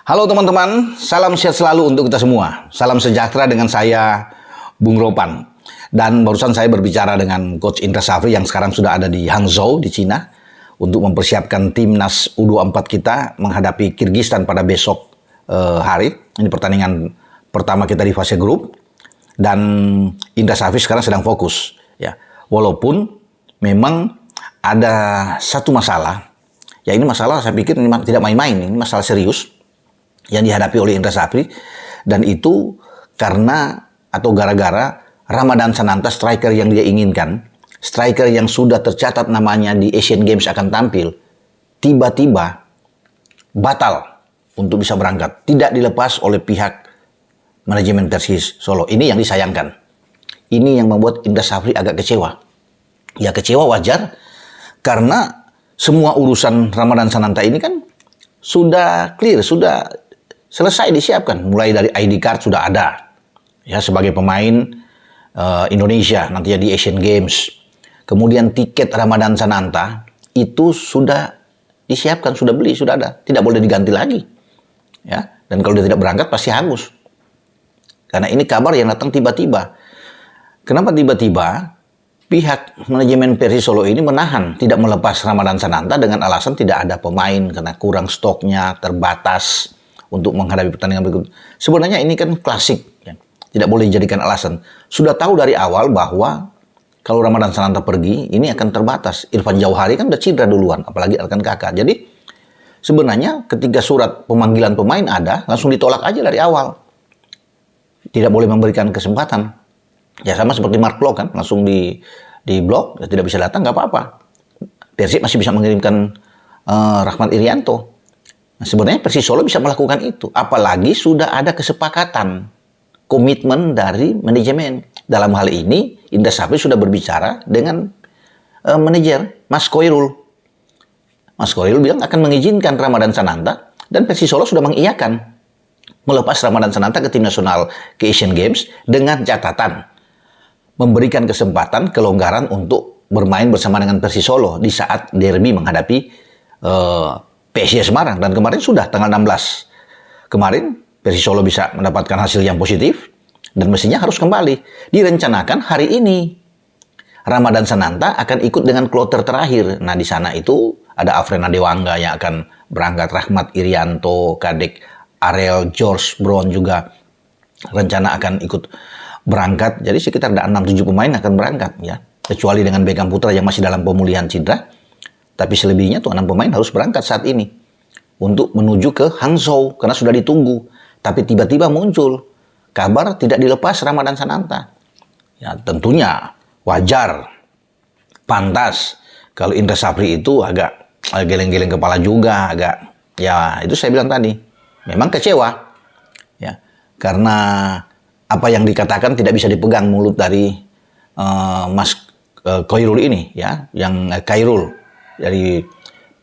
Halo teman-teman, salam sehat selalu untuk kita semua. Salam sejahtera dengan saya, Bung Ropan. Dan barusan saya berbicara dengan Coach Indra Safri yang sekarang sudah ada di Hangzhou, di Cina, untuk mempersiapkan timnas U24 kita menghadapi Kirgistan pada besok hari. Ini pertandingan pertama kita di fase grup. Dan Indra Safri sekarang sedang fokus. Ya, walaupun memang ada satu masalah. Ya ini masalah saya pikir ini tidak main-main, ini masalah serius yang dihadapi oleh Indra Safri, dan itu karena atau gara-gara Ramadan Sananta, striker yang dia inginkan, striker yang sudah tercatat namanya di Asian Games akan tampil, tiba-tiba batal untuk bisa berangkat, tidak dilepas oleh pihak manajemen Persis Solo. Ini yang disayangkan, ini yang membuat Indra Safri agak kecewa. Ya kecewa wajar, karena semua urusan Ramadan Sananta ini kan sudah clear, sudah selesai disiapkan. Mulai dari ID card sudah ada ya sebagai pemain Indonesia nantinya di Asian Games. Kemudian tiket Ramadan Sananta itu sudah disiapkan, sudah beli, sudah ada, tidak boleh diganti lagi ya. Dan kalau dia tidak berangkat pasti hangus, karena ini kabar yang datang tiba-tiba. Kenapa tiba-tiba? Pihak manajemen Persis Solo ini menahan, tidak melepas Ramadan Sananta dengan alasan tidak ada pemain karena kurang stoknya, terbatas untuk menghadapi pertandingan berikut. Sebenarnya ini kan klasik, ya. Tidak boleh dijadikan alasan. Sudah tahu dari awal bahwa kalau Ramadan Sananta pergi, ini akan terbatas. Irfan Jauhari kan udah cedera duluan, apalagi rekan kakak. Jadi sebenarnya ketika surat pemanggilan pemain ada, langsung ditolak aja dari awal. Tidak boleh memberikan kesempatan. Ya sama seperti Mark Klok kan, langsung di blok, ya tidak bisa datang, nggak apa-apa. Persib masih bisa mengirimkan Rahmat Irianto. Nah, sebenarnya Persis Solo bisa melakukan itu, apalagi sudah ada kesepakatan, komitmen dari manajemen. Dalam hal ini, Indra Safri sudah berbicara dengan manajer Mas Koirul. Mas Koirul bilang akan mengizinkan Ramadan Sananta, dan Persis Solo sudah mengiyakan melepas Ramadan Sananta ke tim nasional ke Asian Games dengan catatan memberikan kesempatan kelonggaran untuk bermain bersama dengan Persis Solo di saat derby menghadapi PSIS Semarang. Dan kemarin sudah tanggal 16 kemarin Persis Solo bisa mendapatkan hasil yang positif dan mestinya harus kembali. Direncanakan hari ini Ramadan Sananta akan ikut dengan kloter terakhir. Nah di sana itu ada Afrina Dewangga yang akan berangkat, Rahmat Irianto, Kadek Ariel, George Brown juga rencana akan ikut berangkat. Jadi sekitar ada 6-7 pemain akan berangkat ya. Kecuali dengan Beckham Putra yang masih dalam pemulihan cedera. Tapi selebihnya tuh 6 pemain harus berangkat saat ini untuk menuju ke Hangzhou karena sudah ditunggu. Tapi tiba-tiba muncul kabar tidak dilepas Ramadan Sananta. Ya tentunya wajar, pantas kalau Indra Safri itu agak geleng-geleng kepala juga, agak ya itu saya bilang tadi. Memang kecewa ya karena apa yang dikatakan tidak bisa dipegang mulut dari Mas Koirul ini ya, yang Kairul dari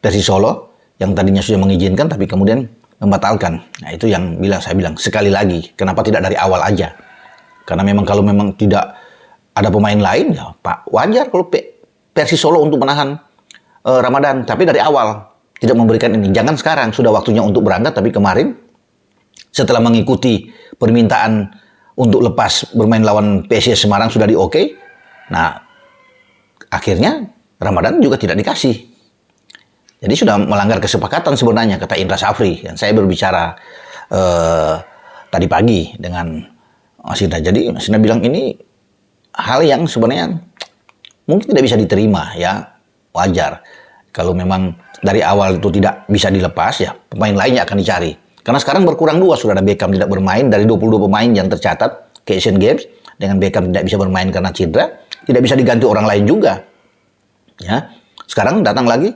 Persis Solo yang tadinya sudah mengizinkan tapi kemudian membatalkan. Nah itu yang saya bilang sekali lagi, kenapa tidak dari awal aja? Karena memang kalau memang tidak ada pemain lain ya Pak, wajar kalau Persis Solo untuk menahan Ramadan, tapi dari awal tidak memberikan ini. Jangan sekarang sudah waktunya untuk berangkat, tapi kemarin setelah mengikuti permintaan untuk lepas bermain lawan PSIS Semarang sudah di oke. Nah, akhirnya Ramadan juga tidak dikasih. Jadi sudah melanggar kesepakatan sebenarnya, kata Indra Safri. Dan saya berbicara tadi pagi dengan Mas Indra. Jadi Mas Indra bilang ini hal yang sebenarnya mungkin tidak bisa diterima ya, wajar. Kalau memang dari awal itu tidak bisa dilepas ya, pemain lainnya akan dicari. Karena sekarang berkurang 2, sudah ada Beckham tidak bermain dari 22 pemain yang tercatat ke Asian Games. Dengan Beckham tidak bisa bermain karena cedera, tidak bisa diganti orang lain juga. Ya, sekarang datang lagi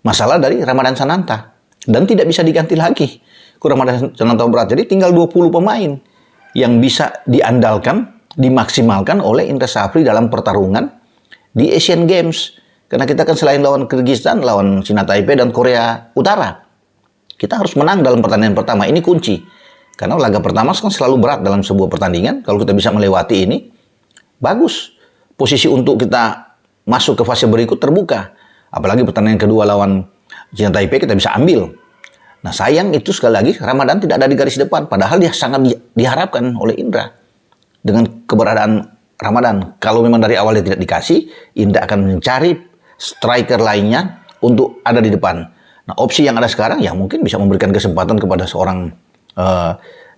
masalah dari Ramadan Sananta dan tidak bisa diganti lagi ke Ramadan Sananta berat. Jadi tinggal 20 pemain yang bisa diandalkan, dimaksimalkan oleh Indra Safri dalam pertarungan di Asian Games. Karena kita kan selain lawan Kirgistan, lawan Cina Taipei dan Korea Utara, kita harus menang dalam pertandingan pertama. Ini kunci. Karena laga pertama kan selalu berat dalam sebuah pertandingan. Kalau kita bisa melewati ini, bagus. Posisi untuk kita masuk ke fase berikut terbuka. Apalagi pertandingan kedua lawan Cina Taipei kita bisa ambil Nah sayang itu sekali lagi Ramadan tidak ada di garis depan. Padahal dia sangat diharapkan oleh Indra dengan keberadaan Ramadan. Kalau memang dari awal dia tidak dikasih, Indra akan mencari striker lainnya untuk ada di depan. Nah opsi yang ada sekarang ya mungkin bisa memberikan kesempatan kepada seorang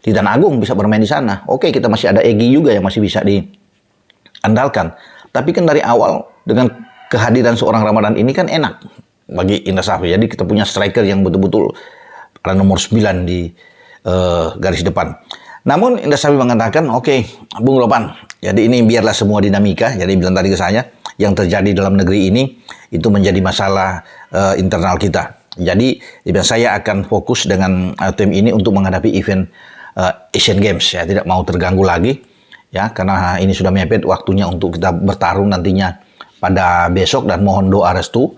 Titan Agung bisa bermain di sana. Oke, kita masih ada Egy juga yang masih bisa diandalkan. Tapi kan dari awal dengan kehadiran seorang Ramadan ini kan enak bagi Indra Safri. Jadi kita punya striker yang betul-betul ada nomor 9 di garis depan. Namun Indra Safri mengatakan, oke, Bung Ropan, jadi ini biarlah semua dinamika. Jadi bilang tadi ke saya, yang terjadi dalam negeri ini itu menjadi masalah internal kita. Jadi saya akan fokus dengan tim ini untuk menghadapi event Asian Games. Ya, tidak mau terganggu lagi, ya, karena ini sudah mepet waktunya untuk kita bertarung nantinya pada besok, dan mohon doa restu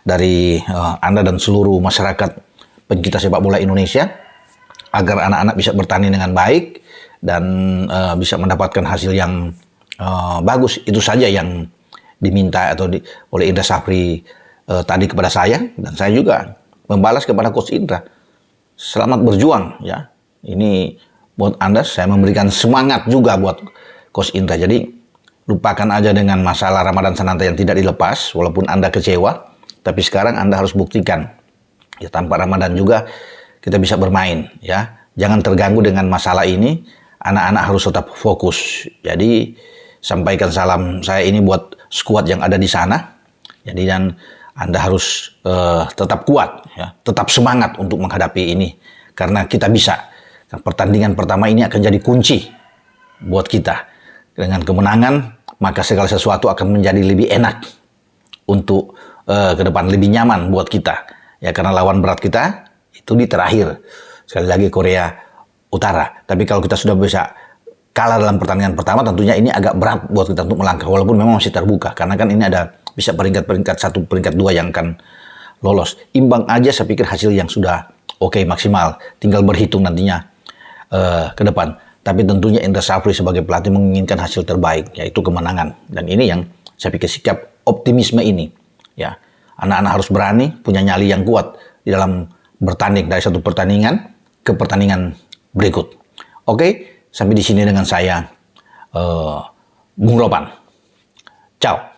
dari Anda dan seluruh masyarakat pencinta sepak bola Indonesia agar anak-anak bisa bertanding dengan baik dan bisa mendapatkan hasil yang bagus. Itu saja yang diminta oleh Indra Safri tadi kepada saya, dan saya juga membalas kepada Coach Indra. Selamat berjuang, ya. Ini buat Anda, saya memberikan semangat juga buat Coach Indra. Jadi lupakan aja dengan masalah Ramadan Sananta yang tidak dilepas, walaupun Anda kecewa, tapi sekarang Anda harus buktikan. Ya, tanpa Ramadan juga kita bisa bermain, ya. Jangan terganggu dengan masalah ini. Anak-anak harus tetap fokus. Jadi sampaikan salam saya ini buat skuad yang ada di sana. Jadi dan Anda harus tetap kuat, ya, tetap semangat untuk menghadapi ini, karena kita bisa. Pertandingan pertama ini akan jadi kunci buat kita. Dengan kemenangan, maka segala sesuatu akan menjadi lebih enak untuk ke depan, lebih nyaman buat kita. Ya, karena lawan berat kita itu di terakhir. Sekali lagi Korea Utara. Tapi kalau kita sudah bisa kalah dalam pertandingan pertama, tentunya ini agak berat buat kita untuk melangkah. Walaupun memang masih terbuka. Karena kan ini ada bisa peringkat-peringkat 1, peringkat 2 yang akan lolos. Imbang aja saya pikir hasil yang sudah oke, maksimal. Tinggal berhitung nantinya ke depan. Tapi tentunya Indra Safri sebagai pelatih menginginkan hasil terbaik, yaitu kemenangan. Dan ini yang saya pikir sikap optimisme ini. Ya. Anak-anak harus berani, punya nyali yang kuat di dalam bertanding dari satu pertandingan ke pertandingan berikut. Oke, sampai di sini dengan saya, Bung Ropan. Ciao.